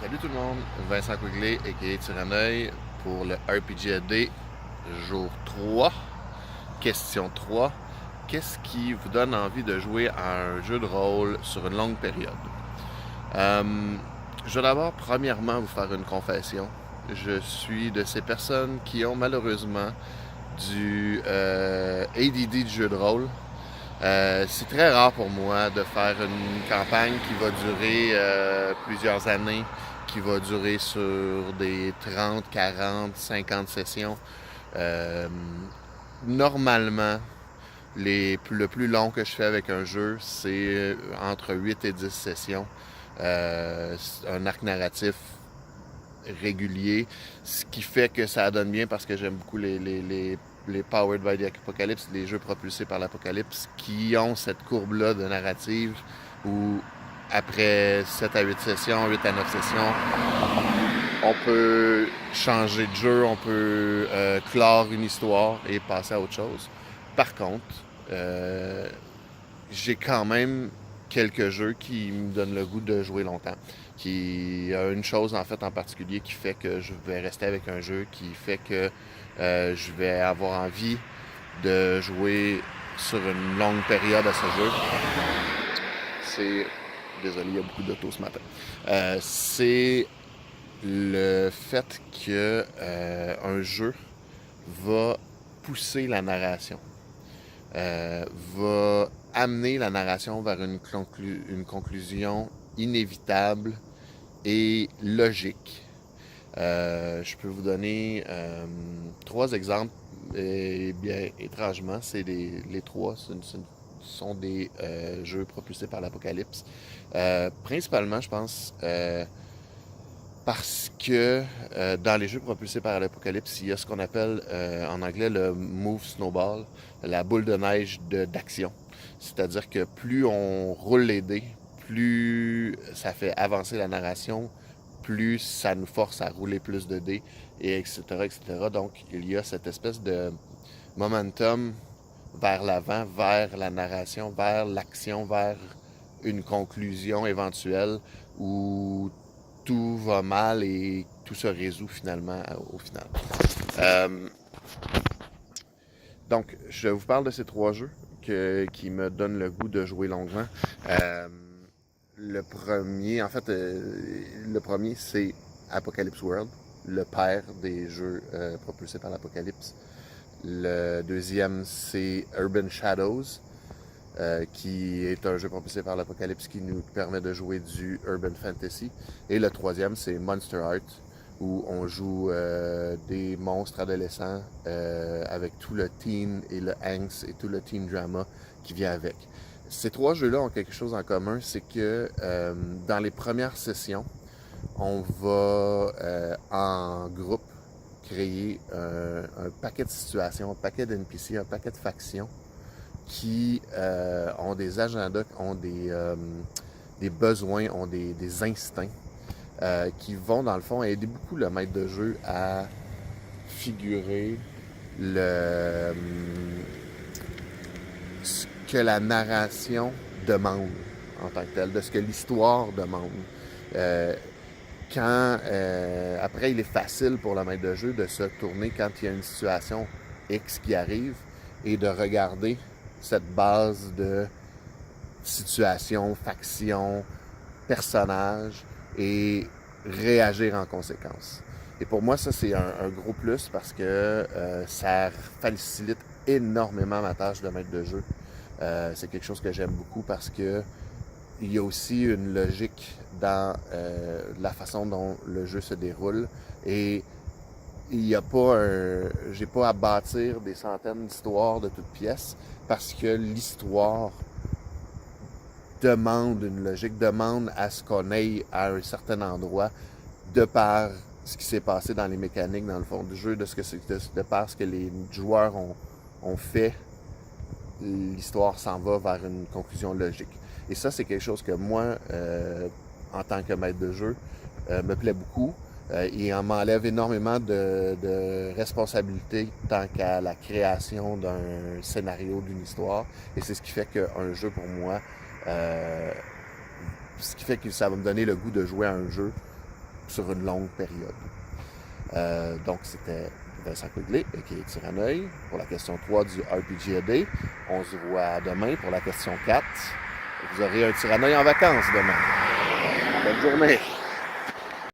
Salut tout le monde, Vincent Quigley et Tyranneuil pour le RPGAD jour 3, question 3. Qu'est-ce qui vous donne envie de jouer à un jeu de rôle sur une longue période? Je vais d'abord premièrement vous faire une confession. Je suis de ces personnes qui ont malheureusement du ADD du jeu de rôle. C'est très rare pour moi de faire une campagne qui va durer plusieurs années, qui va durer sur des 30, 40, 50 sessions. Euh, Normalement, le plus long que je fais avec un jeu, c'est entre 8 et 10 sessions. Un arc narratif régulier, ce qui fait que ça donne bien parce que j'aime beaucoup les Powered by the Apocalypse, les jeux propulsés par l'Apocalypse, qui ont cette courbe-là de narrative où après 7 à 8 sessions, 8 à 9 sessions, on peut changer de jeu, on peut clore une histoire et passer à autre chose. Par contre, euh, j'ai quand même quelques jeux qui me donnent le goût de jouer longtemps. Qui a une chose en fait en particulier qui fait que je vais rester avec un jeu, qui fait que je vais avoir envie de jouer sur une longue période à ce jeu. C'est. Désolé, il y a beaucoup d'auto ce matin. C'est le fait que un jeu va pousser la narration, va amener la narration vers une conclusion inévitable et logique. Je peux vous donner trois exemples. Et bien, étrangement, c'est les trois sont des jeux propulsés par l'Apocalypse. Principalement, je pense, parce que dans les jeux propulsés par l'Apocalypse, il y a ce qu'on appelle en anglais le Move Snowball, la boule de neige d'action. C'est-à-dire que plus on roule les dés, plus ça fait avancer la narration, plus ça nous force à rouler plus de dés, et etc., etc. Donc, il y a cette espèce de momentum vers l'avant, vers la narration, vers l'action, vers une conclusion éventuelle où tout va mal et tout se résout finalement au final. Euh, donc, je vous parle de ces trois jeux qui me donnent le goût de jouer longuement. Euh, le premier, c'est Apocalypse World, le père des jeux propulsés par l'Apocalypse. Le deuxième, c'est Urban Shadows, qui est un jeu propulsé par l'Apocalypse qui nous permet de jouer du Urban Fantasy. Et le troisième, c'est Monster Heart, où on joue des monstres adolescents avec tout le teen et le angst et tout le teen drama qui vient avec. Ces trois jeux-là ont quelque chose en commun, c'est que dans les premières sessions, on va en groupe créer un paquet de situations, un paquet d'NPC, un paquet de factions qui ont des agendas, ont des besoins, ont des instincts qui vont, dans le fond, aider beaucoup le maître de jeu à figurer ce que la narration demande en tant que telle, de ce que l'histoire demande. Euh, après, il est facile pour le maître de jeu de se tourner quand il y a une situation X qui arrive et de regarder cette base de situation, faction, personnage et réagir en conséquence. Et pour moi, ça, c'est un gros plus parce que ça facilite énormément ma tâche de maître de jeu. C'est quelque chose que j'aime beaucoup parce que il y a aussi une logique dans la façon dont le jeu se déroule et il n'y a pas j'ai pas à bâtir des centaines d'histoires de toutes pièces parce que l'histoire demande une logique, demande à ce qu'on aille à un certain endroit de par ce qui s'est passé dans les mécaniques dans le fond du jeu, de par ce que les joueurs ont fait, l'histoire s'en va vers une conclusion logique. Et ça, c'est quelque chose que moi, en tant que maître de jeu, me plaît beaucoup. Et on m'enlève énormément de responsabilités tant qu'à la création d'un scénario, d'une histoire. Et c'est ce qui fait qu'un jeu, pour moi, ce qui fait que ça va me donner le goût de jouer à un jeu sur une longue période. Donc, c'était Vincent Quigley, qui est Tyranneuil, pour la question 3 du RPGAD. On se voit demain pour la question 4. Vous aurez un Tyranneuil en vacances demain. Bonne journée!